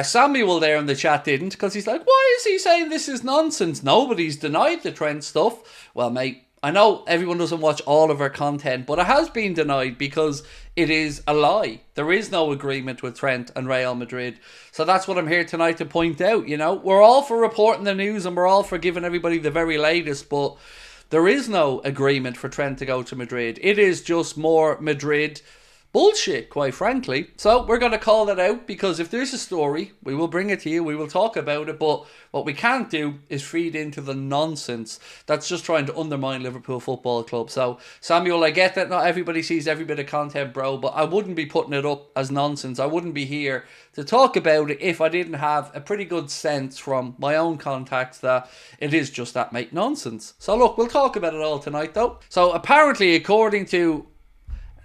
Samuel there in the chat didn't, because he's like, why is he saying this is nonsense? Nobody's denied the Trent stuff. Well, mate, I know everyone doesn't watch all of our content, but it has been denied because it is a lie. There is no agreement with Trent and Real Madrid. So that's what I'm here tonight to point out. You know, we're all for reporting the news and we're all for giving everybody the very latest, but there is no agreement for Trent to go to Madrid. It is just more Madrid bullshit, quite frankly. So we're going to call that out, because if there's a story, we will bring it to you, we will talk about it, but what we can't do is feed into the nonsense that's just trying to undermine Liverpool Football Club. So, Samuel, I get that not everybody sees every bit of content, bro, but I wouldn't be putting it up as nonsense. I wouldn't be here to talk about it if I didn't have a pretty good sense from my own contacts that it is just that, mate, nonsense. So look, we'll talk about it all tonight, though. So apparently, according to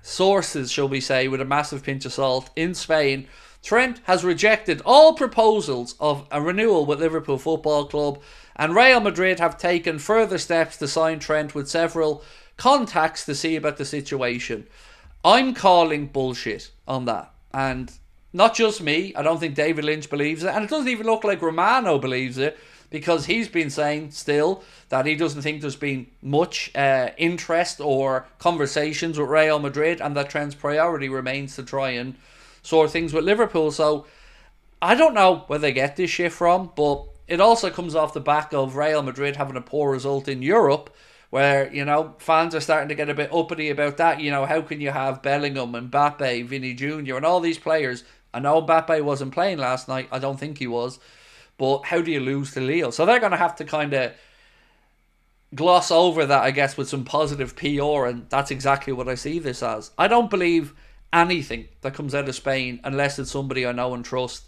sources, shall we say, with a massive pinch of salt, in Spain, Trent has rejected all proposals of a renewal with Liverpool Football Club, and Real Madrid have taken further steps to sign Trent, with several contacts to see about the situation. I'm calling bullshit on that, and not just me. I don't think David Lynch believes it, and it doesn't even look like Romano believes it, because he's been saying still that he doesn't think there's been much interest or conversations with Real Madrid, and that Trent's priority remains to try and sort things with Liverpool. So I don't know where they get this shit from, but it also comes off the back of Real Madrid having a poor result in Europe, where, you know, fans are starting to get a bit uppity about that. You know, how can you have Bellingham, Mbappe, Vinny Jr. and all these players? I know Mbappe wasn't playing last night. I don't think he was. But how do you lose to Lille? So they're going to have to kind of gloss over that, I guess, with some positive PR, and that's exactly what I see this as. I don't believe anything that comes out of Spain unless it's somebody I know and trust.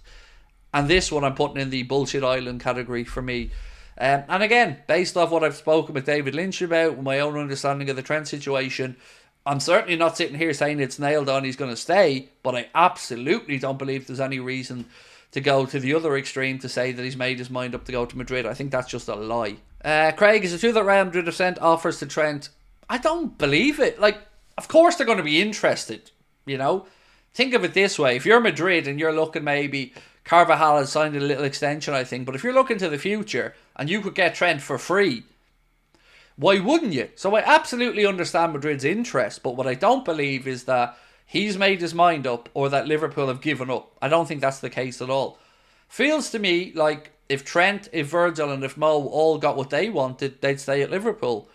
And this one I'm putting in the bullshit island category for me. And again, based off what I've spoken with David Lynch about, with my own understanding of the Trent situation, I'm certainly not sitting here saying it's nailed on he's going to stay, but I absolutely don't believe there's any reason to go to the other extreme to say that he's made his mind up to go to Madrid. I think that's just a lie. Craig, is it true that Real Madrid have sent offers to Trent? I don't believe it. Like, of course they're going to be interested, you know? Think of it this way. If you're Madrid and you're looking, maybe Carvajal has signed a little extension, I think, but if you're looking to the future and you could get Trent for free, why wouldn't you? So I absolutely understand Madrid's interest, but what I don't believe is that he's made his mind up or that Liverpool have given up. I don't think that's the case at all. Feels to me like if Trent, if Virgil and if Mo all got what they wanted, they'd stay at Liverpool.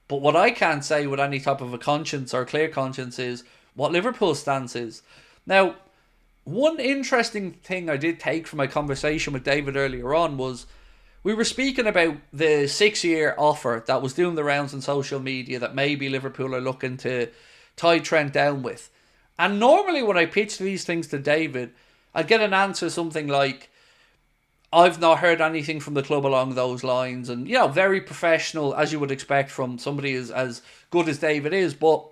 But what I can't say with any type of a conscience or clear conscience is what Liverpool's stance is. Now, one interesting thing I did take from my conversation with David earlier on was we were speaking about the 6-year offer that was doing the rounds on social media that maybe Liverpool are looking to tie Trent down with. And normally when I pitch these things to David, I'd get an answer something like, I've not heard anything from the club along those lines. And, you know, very professional, as you would expect from somebody as good as David is. But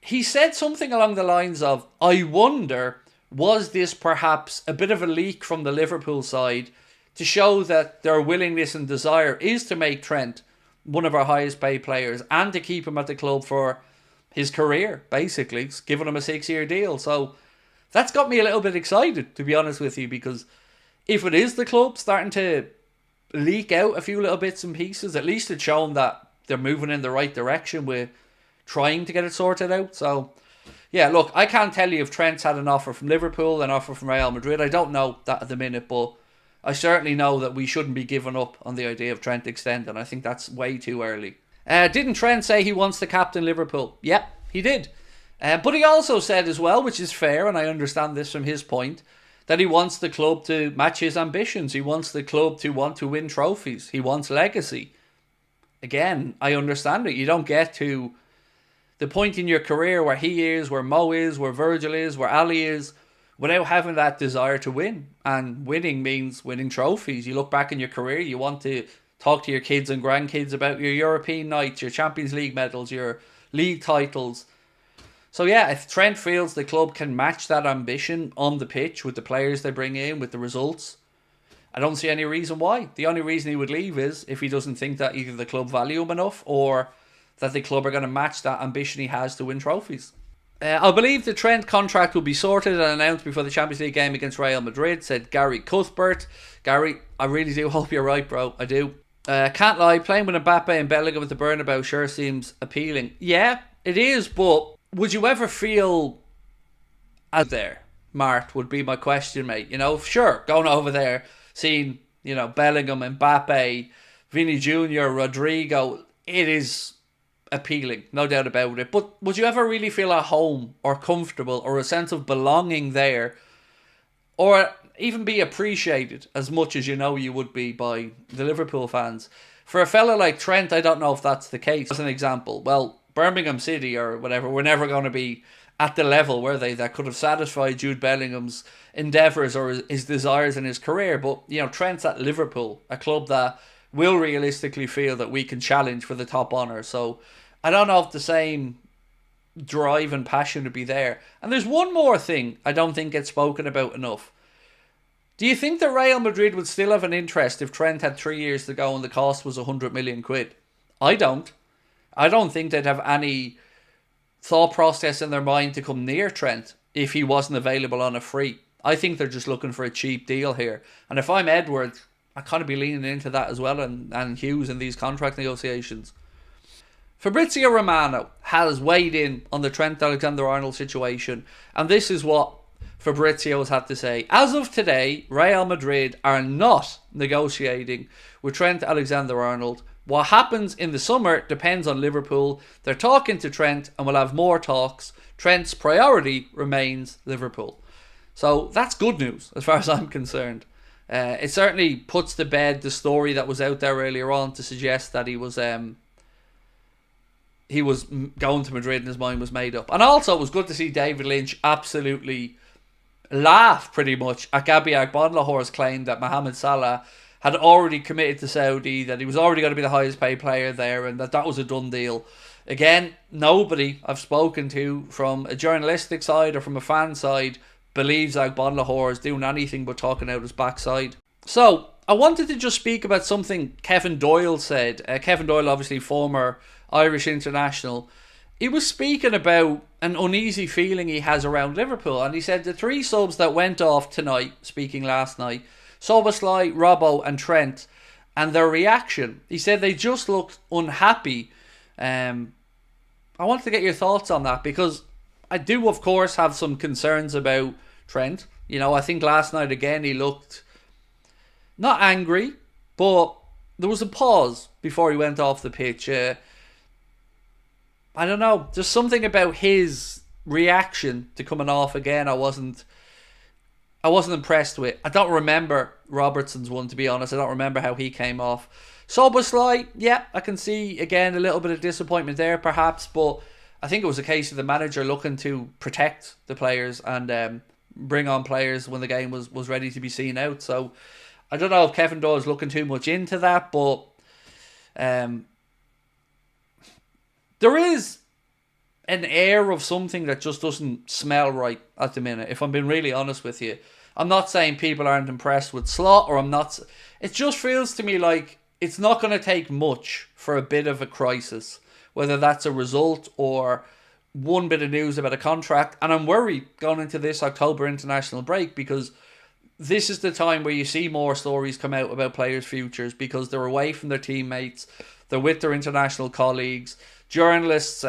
he said something along the lines of, I wonder, was this perhaps a bit of a leak from the Liverpool side to show that their willingness and desire is to make Trent one of our highest paid players and to keep him at the club for his career, basically, giving him a 6-year deal. So that's got me a little bit excited, to be honest with you, because if it is the club starting to leak out a few little bits and pieces, at least it's shown that they're moving in the right direction with trying to get it sorted out. So, yeah, look, I can't tell you if Trent's had an offer from Liverpool, an offer from Real Madrid. I don't know that at the minute, but I certainly know that we shouldn't be giving up on the idea of Trent extending. I think that's way too early. Didn't Trent say he wants to captain Liverpool? Yep, he did. But he also said as well, which is fair, and I understand this from his point, that he wants the club to match his ambitions. He wants the club to want to win trophies. He wants legacy. Again, I understand it. You don't get to the point in your career where he is, where Mo is, where Virgil is, where Ali is, without having that desire to win. And winning means winning trophies. You look back in your career, you want to talk to your kids and grandkids about your European nights, your Champions League medals, your league titles. So yeah, if Trent feels the club can match that ambition on the pitch with the players they bring in, with the results, I don't see any reason why. The only reason he would leave is if he doesn't think that either the club value him enough or that the club are going to match that ambition he has to win trophies. I believe the Trent contract will be sorted and announced before the Champions League game against Real Madrid, said Gary Cuthbert. Gary, I really do hope you're right, bro. I do. Can't lie, playing with Mbappe and Bellingham with the Bernabeu sure seems appealing. Yeah, it is, but would you ever feel as there? Mart would be my question, mate. You know, sure, going over there, seeing, you know, Bellingham, Mbappe, Vinny Jr., Rodrigo, it is appealing, no doubt about it. But would you ever really feel at home or comfortable or a sense of belonging there, or even be appreciated as much as you know you would be by the Liverpool fans? For a fella like Trent, I don't know if that's the case. As an example, well, Birmingham City or whatever were never going to be at the level, were they, that could have satisfied Jude Bellingham's endeavours or his desires in his career. But, you know, Trent's at Liverpool, a club that will realistically feel that we can challenge for the top honour. So I don't know if the same drive and passion would be there. And there's one more thing I don't think gets spoken about enough. Do you think that Real Madrid would still have an interest if Trent had 3 years to go and the cost was 100 million quid? I don't. I don't think they'd have any thought process in their mind to come near Trent if he wasn't available on a free. I think they're just looking for a cheap deal here. And if I'm Edward, I kind of be leaning into that as well, and Hughes in these contract negotiations. Fabrizio Romano has weighed in on the Trent Alexander-Arnold situation, and this is what Fabrizio has had to say. As of today, Real Madrid are not negotiating with Trent Alexander-Arnold. What happens in the summer depends on Liverpool. They're talking to Trent and will have more talks. Trent's priority remains Liverpool. So that's good news as far as I'm concerned. It certainly puts to bed the story that was out there earlier on to suggest that he was going to Madrid and his mind was made up. And also it was good to see David Lynch absolutely laugh pretty much at Gabby Agbonlahore's claim that Mohamed Salah had already committed to Saudi, that he was already going to be the highest paid player there, and that was a done deal. Again, nobody I've spoken to from a journalistic side or from a fan side believes Agbonlahore is doing anything but talking out his backside. So, I wanted to just speak about something Kevin Doyle said. Kevin Doyle, obviously former Irish international. He was speaking about an uneasy feeling he has around Liverpool, and he said the 3 subs that went off tonight, speaking last night, Szoboszlai, Robbo and Trent, and their reaction. He said they just looked unhappy. I wanted to get your thoughts on that, because I do, of course, have some concerns about Trent. You know, I think last night again he looked not angry, but there was a pause before he went off the pitch. I don't know, just something about his reaction to coming off again I wasn't impressed with. I don't remember Robertson's one, to be honest. I don't remember how he came off. Szoboszlai, yeah, I can see, again, a little bit of disappointment there, perhaps, but I think it was a case of the manager looking to protect the players and bring on players when the game was ready to be seen out. So, I don't know if Kevin Doyle's looking too much into that, but there is an air of something that just doesn't smell right at the minute, if I'm being really honest with you. I'm not saying people aren't impressed with Slot, or I'm not. It just feels to me like it's not going to take much for a bit of a crisis, whether that's a result or one bit of news about a contract. And I'm worried going into this October international break, because this is the time where you see more stories come out about players' futures, because they're away from their teammates, they're with their international colleagues. Journalists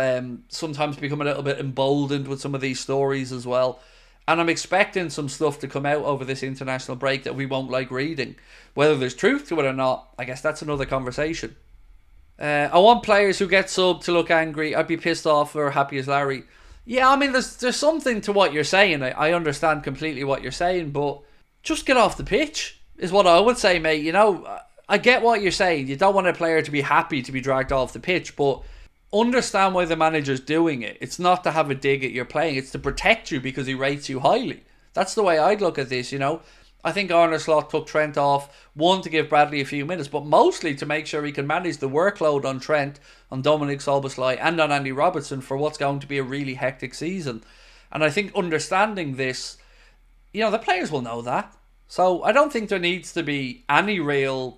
sometimes become a little bit emboldened with some of these stories as well. And I'm expecting some stuff to come out over this international break that we won't like reading. Whether there's truth to it or not, I guess that's another conversation. I want players who get subbed to look angry. I'd be pissed off or happy as Larry. Yeah, I mean, there's something to what you're saying. I understand completely what you're saying, but just get off the pitch is what I would say, mate. You know, I get what you're saying. You don't want a player to be happy to be dragged off the pitch, but understand why the manager's doing it. It's not to have a dig at your playing. It's to protect you because he rates you highly. That's the way I'd look at this, you know. I think Arne Slot took Trent off, one, to give Bradley a few minutes, but mostly to make sure he can manage the workload on Trent, on Dominic Szoboszlai and on Andy Robertson for what's going to be a really hectic season. And I think understanding this, you know, the players will know that. So I don't think there needs to be any real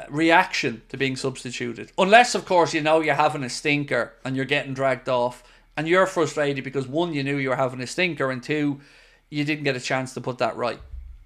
reaction to being substituted. Unless, of course, you know you're having a stinker and you're getting dragged off And you're frustrated because one, you knew you were having a stinker, and two, you didn't get a chance to put that right.